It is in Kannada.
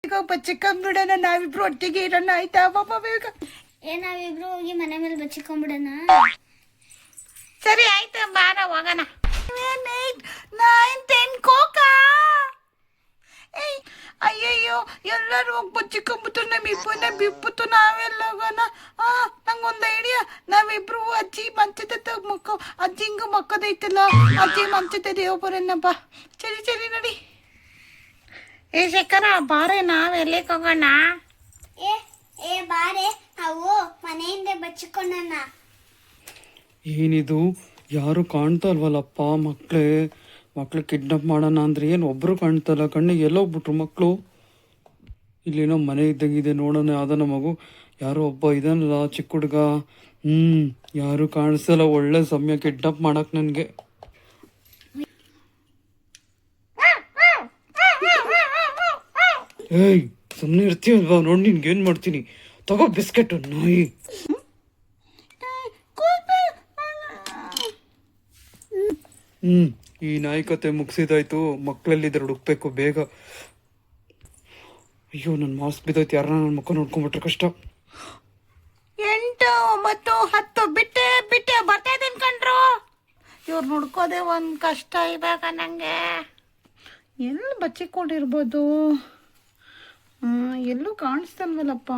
ಈಗ ಬಚ್ಚಿಕೊಂಡ್ಬಿಡೋಣ, ನಾವಿಬ್ರು ಒಟ್ಟಿಗೆ ಇರೋಣ ಆಯ್ತಾ ಪಾಪ ಬೇಗ. ನಾವಿಬ್ರು ಹೋಗಿ ಮನೆ ಮೇಲೆ ಬಚ್ಚಿಕೊಂಡ್ಬಿಡೋಣ. ಸರಿ ಆಯ್ತು ಬಾರ ಹೋಗೋಣ. 9, 10 ಕೋಕಾ. ಅಯ್ಯಯ್ಯೋ ಎಲ್ಲರೂ ಹೋಗಿ ಬಚ್ಚಿಕೊಂಬಿಟ್ಟು ನಮ್ಮಿಬ್ಬನ ಬಿಟ್ಬಿಟ್ಟು ನಾವೆಲ್ಲ ಹೋಗೋಣ. ನಂಗೊಂದು ಐಡಿಯಾ. ನಾವಿಬ್ರು ಅಜ್ಜಿ ಮಂಚದ ಅಜ್ಜಿ ಹಿಂಗ ಮಕ್ಕದೈತಲ್ಲ, ಅಜ್ಜಿ ಮಂಚದ ದೇವ ಬರೋಣಪ್ಪ. ಸರಿ ಸರಿ ನಡಿ. ಶೇಖರ ಬಾರೆ, ನಾವ್ ಎಲ್ಲಿಗೆ ಹೋಗೋಣ? ಬಾರೆ ನಾವು ಮನೆಯಿಂದ ಬಚ್ಚಿಕೊಂಡೋಣ. ಏನಿದು ಯಾರು ಕಾಣ್ತಾ ಇಲ್ವಲ್ಲಪ್ಪ? ಮಕ್ಳು ಕಿಡ್ನಾಪ್ ಮಾಡೋಣ ಅಂದ್ರೆ ಏನು ಒಬ್ಬರು ಕಾಣ್ತಲ್ಲ. ಕಣ್ಣಿಗೆ ಎಲ್ಲೋಗ್ಬಿಟ್ರು ಮಕ್ಕಳು? ಇಲ್ಲೇನೋ ಮನೆ ಇದ್ದಂಗಿದೆ, ನೋಡೋಣ ಯಾವ್ದನ ಮಗು. ಯಾರೋ ಒಬ್ಬ ಇದನ್ನಲ್ಲ ಚಿಕ್ಕ ಹುಡುಗ. ಯಾರು ಕಾಣಿಸಲ್ಲ. ಒಳ್ಳೆ ಸಮಯ ಕಿಡ್ನಾಪ್ ಮಾಡಕ್ ನನಗೆ. ಏಯ್ ಸುಮ್ಮನೆ ಇರ್ತೀವಲ್ವಾ? ನೋಡಿ ನಿನ್ಗೆ ಏನು ಮಾಡ್ತೀನಿ. ತಗೋ ಬಿಸ್ಕೆಟ್ ನಾಯಿ. ಈ ನಾಯಿ ಕತೆ ಮುಗಿಸಿದಾಯ್ತು. ಮಕ್ಕಳಲ್ಲಿದ್ರೆ ಹುಡುಕ್ಬೇಕು ಬೇಗ. ಅಯ್ಯೋ ನನ್ನ ಮಾಸ್ಕ್ ಬಿದ್ದೋಯ್ತು. ಯಾರನ್ನ ನನ್ನ ಮುಖ ನೋಡ್ಕೊಂಡ್ಬಿಟ್ರೆ ಕಷ್ಟ. 8, 9, 10 ಬಿಟ್ಟೆ ಬರ್ತಾ ಇದ್ದೀನಿ ಕಣ್ರು. ಇವ್ರು ನೋಡ್ಕೋದೆ ಒಂದು ಕಷ್ಟ ಇವಾಗ ನನಗೆ. ಎಲ್ಲಿ ಬಚ್ಚಿಕೊಂಡಿರ್ಬೋದು? ಎಲ್ಲೂ ಕಾಣಿಸ್ತಲ್ವಲ್ಲಪ್ಪ.